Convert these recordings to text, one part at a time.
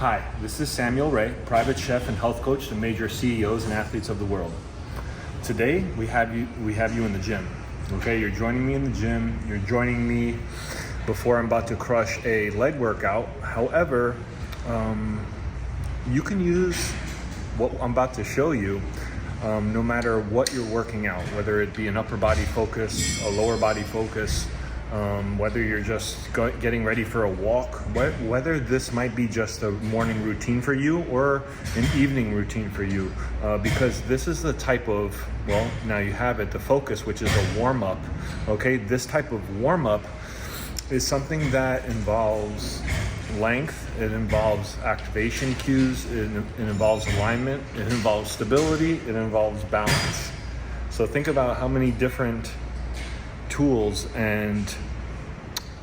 Hi, this is Samuel Ray, private chef and health coach to major CEOs and athletes of the world. Today, we have you in the gym. Okay, you're joining me in the gym. You're joining me before I'm about to crush a leg workout. However, you can use what I'm about to show you no matter what you're working out, whether it be an upper body focus, a lower body focus, whether you're just getting ready for a walk, whether this might be just a morning routine for you or an evening routine for you, because this is the type of, well, now you have it, the focus, which is a warm-up, okay? This type of warm-up is something that involves length, it involves activation cues, it involves alignment, it involves stability, it involves balance. So think about how many different tools and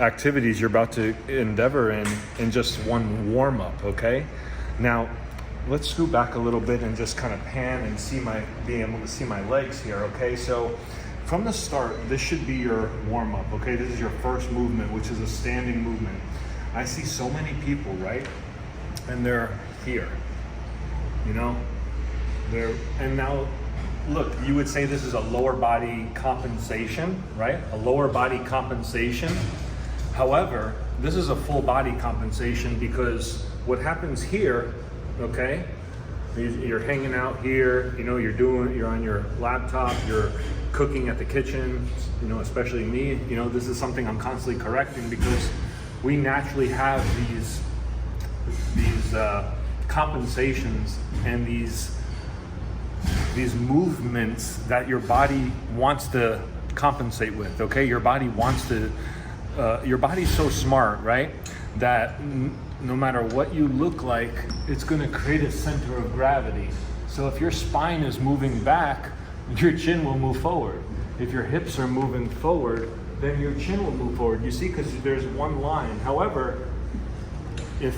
activities you're about to endeavor in just one warm-up, okay? Now, let's scoot back a little bit and just kind of pan and be able to see my legs here, okay? So from the start, this should be your warm-up, okay? This is your first movement, which is a standing movement. I see so many people, right? And they're here, you know? And now, look, you would say this is a lower body compensation, right? A lower body compensation. However, this is a full body compensation because what happens here, okay? You're hanging out here, you know, you're on your laptop, you're cooking at the kitchen, you know, especially me, you know, this is something I'm constantly correcting because we naturally have these compensations and these movements that your body wants to compensate with, okay? Your body wants to, your body's so smart, right? That no matter what you look like, it's gonna create a center of gravity. So if your spine is moving back, your chin will move forward. If your hips are moving forward, then your chin will move forward. You see, because there's one line. However, if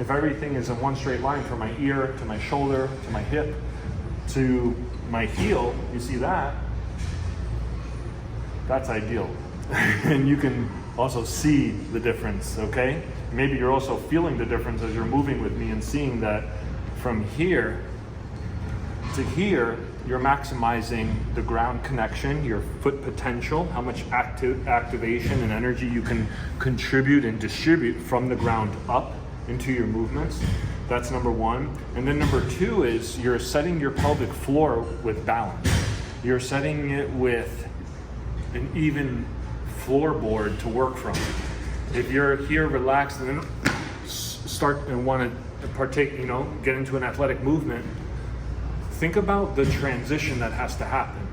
everything is in one straight line from my ear to my shoulder to my hip to my heel, you see that? That's ideal. And you can also see the difference, okay? Maybe you're also feeling the difference as you're moving with me and seeing that from here to here, you're maximizing the ground connection, your foot potential, how much activation and energy you can contribute and distribute from the ground up into your movements. That's number one. And then number two is you're setting your pelvic floor with balance. You're setting it with an even floorboard to work from. If you're here relaxed and then start and want to partake, you know, get into an athletic movement, think about the transition that has to happen,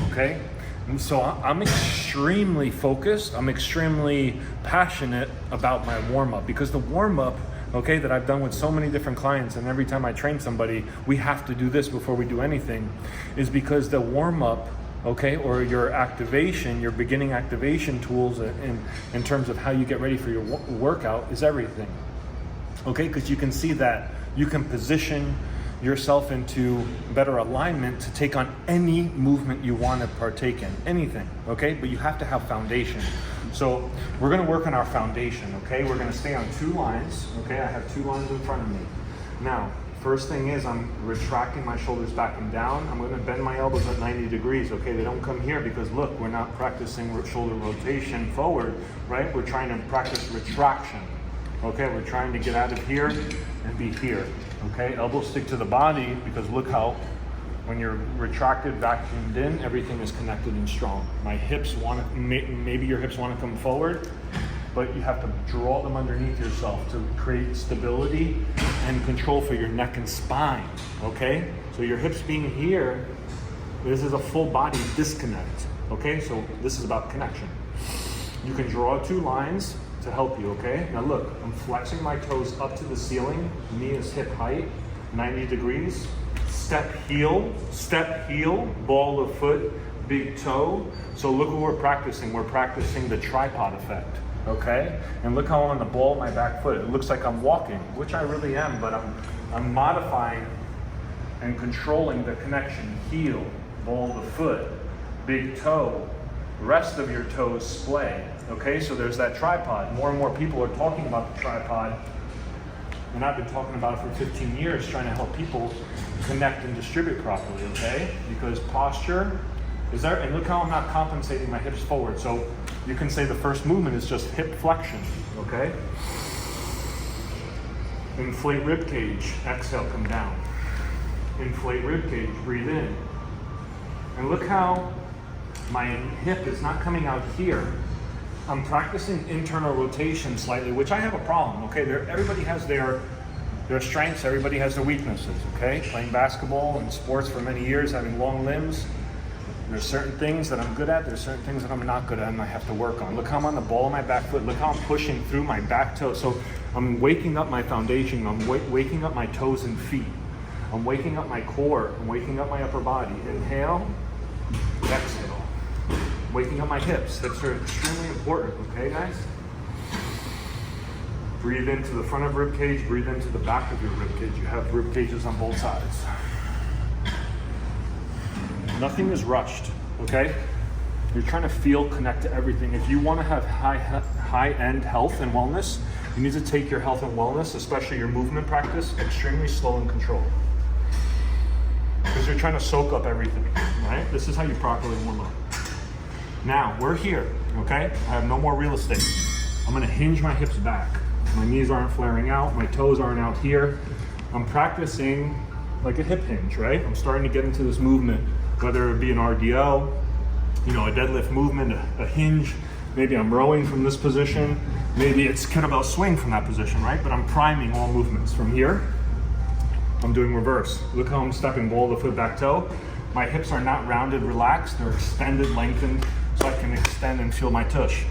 okay? And so I'm extremely focused, I'm extremely passionate about my warm-up because the warm-up, okay, that I've done with so many different clients, and every time I train somebody, we have to do this before we do anything, is because the warm-up, okay, or your activation, your beginning activation tools in terms of how you get ready for your workout is everything, okay? Because you can see that you can position yourself into better alignment to take on any movement you want to partake in, anything, okay? But you have to have foundation. So we're gonna work on our foundation, okay? We're gonna stay on two lines, okay? I have two lines in front of me. Now, first thing is I'm retracting my shoulders back and down. I'm gonna bend my elbows at 90 degrees, okay? They don't come here because look, we're not practicing shoulder rotation forward, right? We're trying to practice retraction, okay? We're trying to get out of here and be here. Okay, elbows stick to the body because look how when you're retracted, vacuumed in, everything is connected and strong. My hips maybe your hips want to come forward, but you have to draw them underneath yourself to create stability and control for your neck and spine, okay? So your hips being here, this is a full body disconnect, okay? So this is about connection. You can draw two lines to help you, okay? Now look, I'm flexing my toes up to the ceiling, knee is hip height, 90 degrees, step heel, ball of foot, big toe. So look what we're practicing. We're practicing the tripod effect, okay? And look how I'm on the ball of my back foot. It looks like I'm walking, which I really am, but I'm modifying and controlling the connection. Heel, ball of the foot, big toe, rest of your toes splay. Okay, so there's that tripod. More and more people are talking about the tripod And I've been talking about it for 15 years, trying to help people connect and distribute properly, okay? Because posture is there, and look how I'm not compensating my hips forward. So you can say the first movement is just hip flexion, okay? Inflate rib cage, exhale, come down. Inflate rib cage, breathe in. And look how my hip is not coming out here. I'm practicing internal rotation slightly, which I have a problem, okay? Everybody has their strengths, everybody has their weaknesses, okay? Playing basketball and sports for many years, having long limbs, there's certain things that I'm good at, there's certain things that I'm not good at and I have to work on. Look how I'm on the ball of my back foot, look how I'm pushing through my back toe. So I'm waking up my foundation, I'm waking up my toes and feet. I'm waking up my core, I'm waking up my upper body. Inhale, exhale. Waking up my hips. Hips are extremely important, okay guys? Breathe into the front of rib cage, breathe into the back of your rib cage. You have rib cages on both sides. Nothing is rushed, okay? You're trying to feel, connect to everything. If you want to have high-end health and wellness, you need to take your health and wellness, especially your movement practice, extremely slow and controlled. Because you're trying to soak up everything, right? This is how you properly warm up. Now, we're here, okay? I have no more real estate. I'm gonna hinge my hips back. My knees aren't flaring out, my toes aren't out here. I'm practicing like a hip hinge, right? I'm starting to get into this movement, whether it be an RDL, you know, a deadlift movement, a hinge. Maybe I'm rowing from this position. Maybe it's kettlebell swing from that position, right? But I'm priming all movements. From here, I'm doing reverse. Look how I'm stepping ball of the foot, back toe. My hips are not rounded, relaxed. They're extended, lengthened, so I can extend and feel my tush.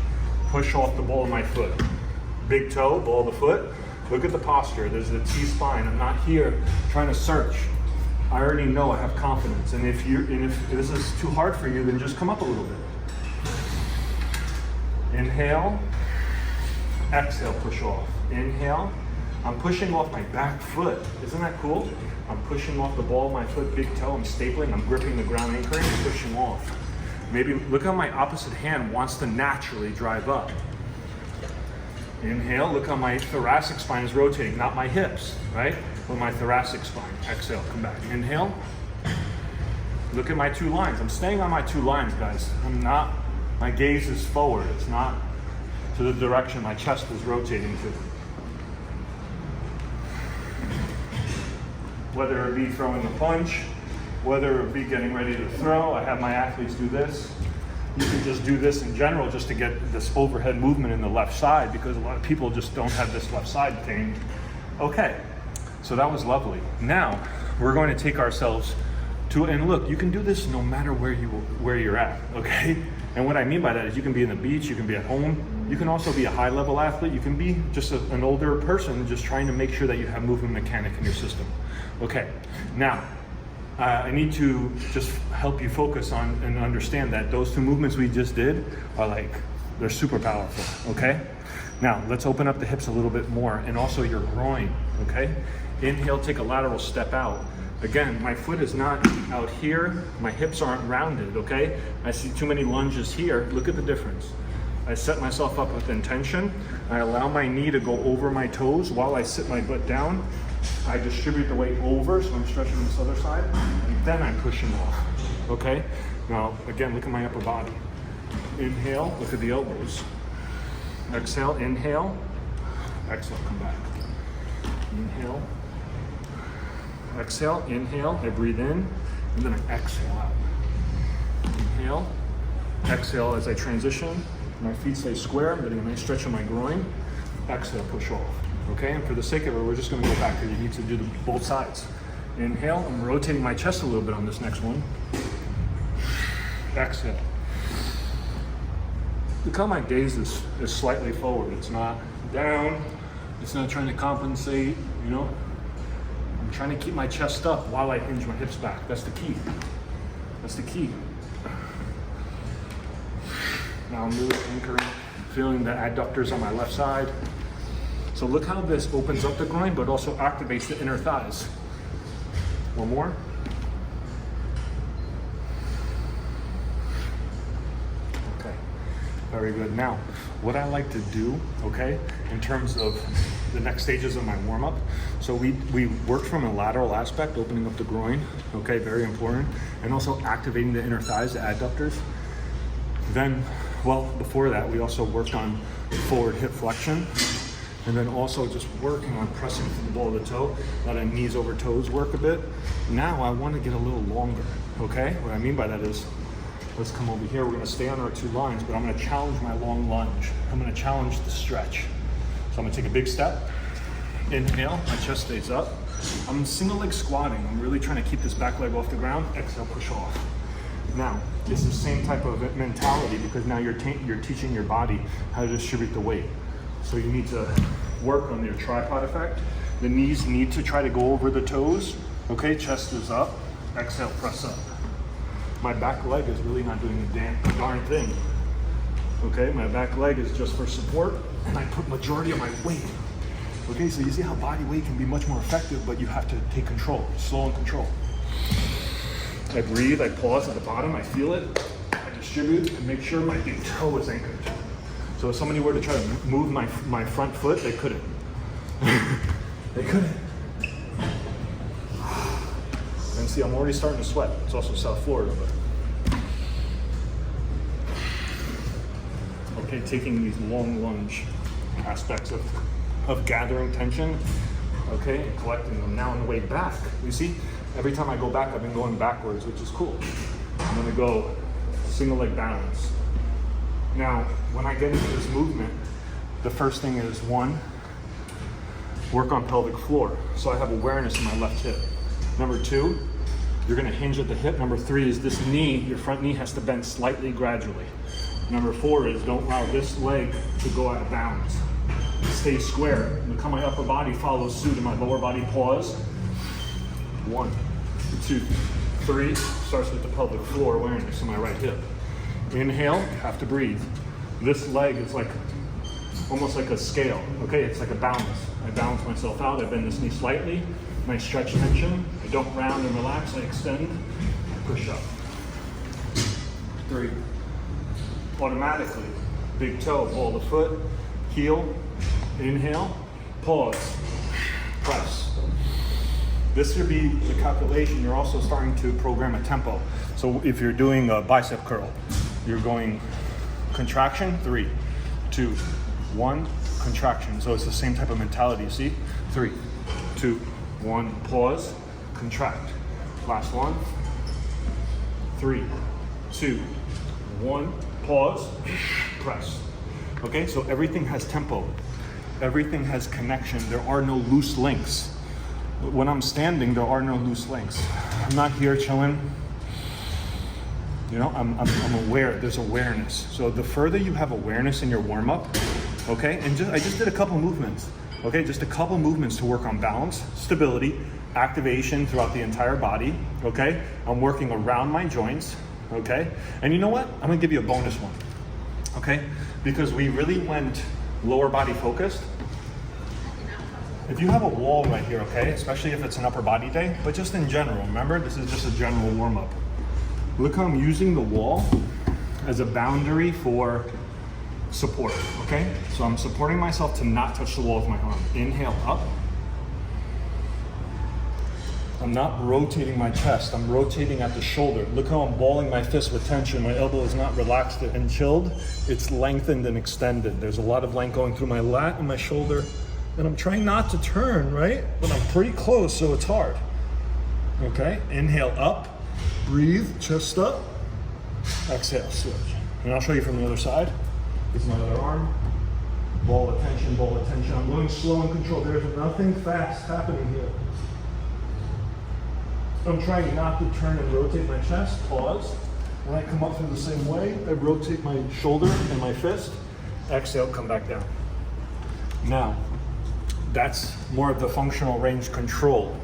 Push off the ball of my foot. Big toe, ball of the foot. Look at the posture. There's the T-spine. I'm not here trying to search. I already know I have confidence. And if this is too hard for you, then just come up a little bit. Inhale, exhale, push off. Inhale, I'm pushing off my back foot. Isn't that cool? I'm pushing off the ball of my foot, big toe, I'm stapling, I'm gripping the ground, anchoring, and pushing off. Maybe look how my opposite hand wants to naturally drive up. Inhale, look how my thoracic spine is rotating, not my hips, right? But my thoracic spine. Exhale, come back. Inhale. Look at my two lines. I'm staying on my two lines, guys. My gaze is forward. It's not to the direction my chest is rotating to. Whether it be throwing a punch, whether it be getting ready to throw, I have my athletes do this. You can just do this in general just to get this overhead movement in the left side, because a lot of people just don't have this left side tamed. Okay, so that was lovely. Now, we're going to take ourselves to, and look, you can do this no matter where you're at, okay? And what I mean by that is you can be in the beach, you can be at home, you can also be a high level athlete, you can be just an older person just trying to make sure that you have movement mechanic in your system. Okay, now, I need to just help you focus on and understand that those two movements we just did are they're super powerful, okay? Now, let's open up the hips a little bit more, and also your groin, okay? Inhale, take a lateral step out. Again, my foot is not out here, my hips aren't rounded, okay? I see too many lunges here. Look at the difference. I set myself up with intention. I allow my knee to go over my toes while I sit my butt down. I distribute the weight over, so I'm stretching this other side, and then I'm pushing off, okay? Now, again, look at my upper body. Inhale, look at the elbows. Exhale, inhale, exhale, come back. Inhale, exhale, inhale, I breathe in, and then I exhale out. Inhale, exhale as I transition. My feet stay square, I'm getting a nice stretch of my groin. Exhale, push off. Okay, and for the sake of it, we're just gonna go back here. You need to do both sides. Inhale, I'm rotating my chest a little bit on this next one. Exhale. Look how my gaze is slightly forward. It's not down, it's not trying to compensate, you know? I'm trying to keep my chest up while I hinge my hips back. That's the key. That's the key. Now I'm really anchoring, feeling the adductors on my left side. So look how this opens up the groin, but also activates the inner thighs. One more. Okay, very good. Now, what I like to do, okay, in terms of the next stages of my warm-up. So we worked from a lateral aspect, opening up the groin, okay, very important, and also activating the inner thighs, the adductors. Then, well, before that, we also worked on forward hip flexion, and then also just working on pressing through the ball of the toe, let our knees over toes work a bit. Now I want to get a little longer, okay? What I mean by that is, let's come over here. We're gonna stay on our 2 lines, but I'm gonna challenge my long lunge. I'm gonna challenge the stretch. So I'm gonna take a big step, inhale, my chest stays up. I'm single leg squatting. I'm really trying to keep this back leg off the ground. Exhale, push off. Now, it's the same type of mentality because now you're teaching your body how to distribute the weight. So you need to work on your tripod effect. The knees need to try to go over the toes. Okay, chest is up. Exhale, press up. My back leg is really not doing a darn thing. Okay, my back leg is just for support, and I put majority of my weight. Okay, so you see how body weight can be much more effective, but you have to take control, slow and control. I breathe, I pause at the bottom, I feel it, I distribute, and make sure my big toe is anchored. So if somebody were to try to move my front foot, they couldn't. They couldn't. And see, I'm already starting to sweat. It's also South Florida, but. Okay, taking these long lunge aspects of gathering tension, okay, and collecting them. Now on the way back, you see, every time I go back, I've been going backwards, which is cool. I'm gonna go single leg balance. Now, when I get into this movement, the first thing is 1, work on pelvic floor. So I have awareness in my left hip. Number 2, you're gonna hinge at the hip. Number 3 is this knee, your front knee has to bend slightly gradually. Number 4 is don't allow this leg to go out of bounds. Stay square. Look how my upper body follows suit and my lower body pause. 1, 2, 3, starts with the pelvic floor awareness in my right hip. Inhale, have to breathe. This leg is like, almost like a scale, okay? It's like a balance. I balance myself out, I bend this knee slightly, and I stretch tension. I don't round and relax, I extend, I push up. 3, automatically, big toe, ball of the foot, heel, inhale, pause, press. This should be the calculation. You're also starting to program a tempo. So if you're doing a bicep curl, you're going contraction, 3, 2, 1, contraction. So it's the same type of mentality, you see? 3, 2, 1, pause, contract. Last one. 3, 2, 1, pause, press. Okay, so everything has tempo. Everything has connection. There are no loose links. When I'm standing, there are no loose links. I'm not here chilling. You know, I'm aware, there's awareness. So the further you have awareness in your warm-up, okay, and I just did a couple movements, okay, just a couple movements to work on balance, stability, activation throughout the entire body, okay? I'm working around my joints, okay? And you know what? I'm gonna give you a bonus one, okay? Because we really went lower body focused. If you have a wall right here, okay, especially if it's an upper body day, but just in general, remember, this is just a general warm-up. Look how I'm using the wall as a boundary for support, okay? So I'm supporting myself to not touch the wall with my arm. Inhale up. I'm not rotating my chest, I'm rotating at the shoulder. Look how I'm balling my fist with tension. My elbow is not relaxed and chilled, it's lengthened and extended. There's a lot of length going through my lat and my shoulder. And I'm trying not to turn, right? But I'm pretty close, so it's hard. Okay, inhale up. Breathe, chest up, exhale, switch. And I'll show you from the other side. This is my other arm. Ball of tension, ball of tension. I'm going slow and controlled. There's nothing fast happening here. I'm trying not to turn and rotate my chest, pause. When I come up through the same way, I rotate my shoulder and my fist. Exhale, come back down. Now, that's more of the functional range control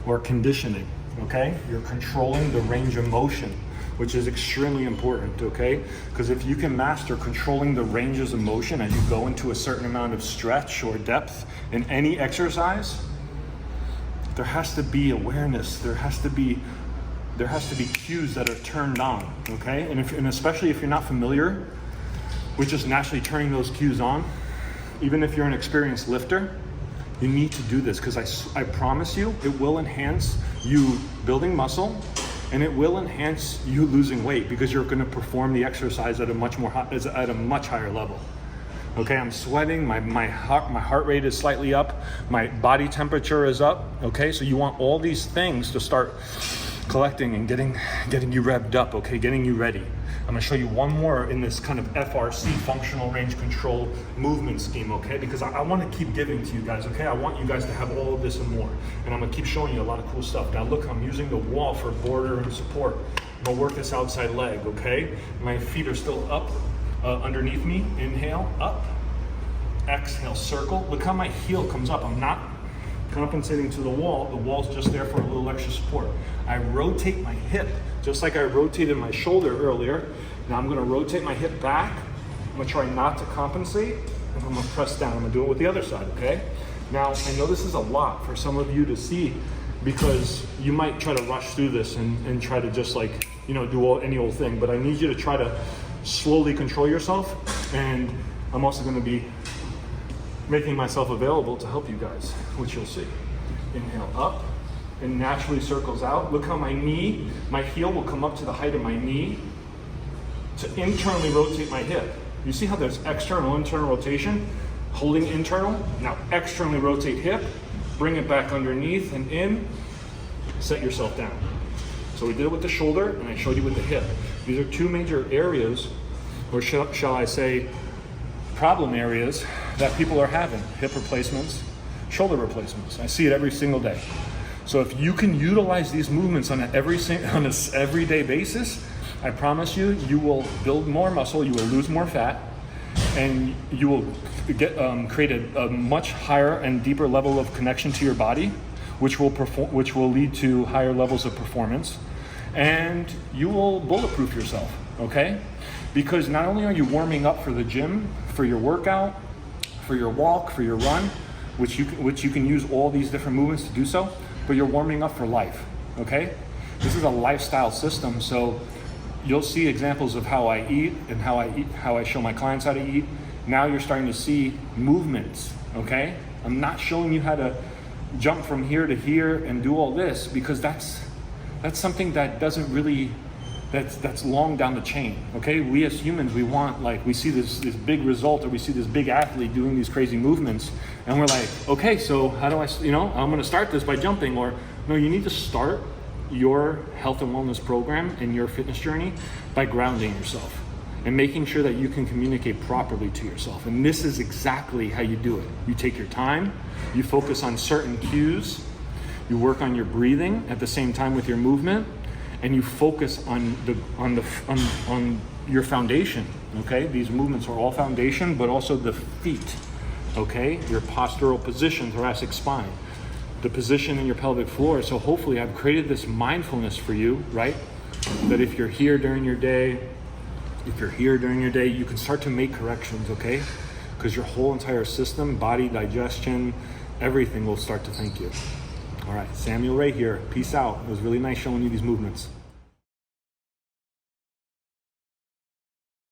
or conditioning. Okay, you're controlling the range of motion, which is extremely important, okay? Because if you can master controlling the ranges of motion as you go into a certain amount of stretch or depth in any exercise, there has to be awareness, there has to be cues that are turned on, okay? And especially if you're not familiar with just naturally turning those cues on. Even if you're an experienced lifter, you need to do this, because I promise you, it will enhance you building muscle, and it will enhance you losing weight, because you're gonna perform the exercise at a much higher level. Okay, I'm sweating, my heart rate is slightly up, my body temperature is up, okay? So you want all these things to start collecting and getting you revved up, okay? Getting you ready. I'm gonna show you one more in this kind of FRC, functional range control movement scheme, okay? Because I wanna keep giving to you guys, okay? I want you guys to have all of this and more. And I'm gonna keep showing you a lot of cool stuff. Now look, I'm using the wall for border and support. I'm gonna work this outside leg, okay? My feet are still up underneath me. Inhale, up. Exhale, circle. Look how my heel comes up. I'm not compensating to the wall. The wall's just there for a little extra support. I rotate my hip, just like I rotated my shoulder earlier. Now I'm gonna rotate my hip back. I'm gonna try not to compensate, and I'm gonna press down. I'm gonna do it with the other side, okay? Now, I know this is a lot for some of you to see, because you might try to rush through this and try to just like, you know, do any old thing, but I need you to try to slowly control yourself, and I'm also gonna be making myself available to help you guys, which you'll see. Inhale up, and naturally circles out. Look how my heel will come up to the height of my knee to internally rotate my hip. You see how there's external, internal rotation? Holding internal, now externally rotate hip, bring it back underneath and in, set yourself down. So we did it with the shoulder, and I showed you with the hip. These are two major areas, or shall I say, problem areas that people are having: hip replacements, shoulder replacements. I see it every single day. So if you can utilize these movements on an everyday basis, I promise you, you will build more muscle, you will lose more fat, and you will create a much higher and deeper level of connection to your body, which will lead to higher levels of performance, and you will bulletproof yourself, okay? Because not only are you warming up for the gym, for your workout, for your walk, for your run, which you can use all these different movements to do so, but you're warming up for life, okay? This is a lifestyle system, so you'll see examples of how I eat and how I show my clients how to eat. Now you're starting to see movements, okay? I'm not showing you how to jump from here to here and do all this, because that's something that doesn't really, that's long down the chain, okay? We as humans, we see this big result, or we see this big athlete doing these crazy movements, and we're like, okay, so how do I'm gonna start this by jumping, or no, you need to start your health and wellness program and your fitness journey by grounding yourself and making sure that you can communicate properly to yourself. And this is exactly how you do it. You take your time, you focus on certain cues, you work on your breathing at the same time with your movement, and you focus on your foundation, okay? These movements are all foundation, but also the feet, okay? Your postural position, thoracic spine, the position in your pelvic floor. So hopefully I've created this mindfulness for you, right? That if you're here during your day, you can start to make corrections, okay? Because your whole entire system, body, digestion, everything will start to thank you. All right, Samuel Ray here. Peace out. It was really nice showing you these movements.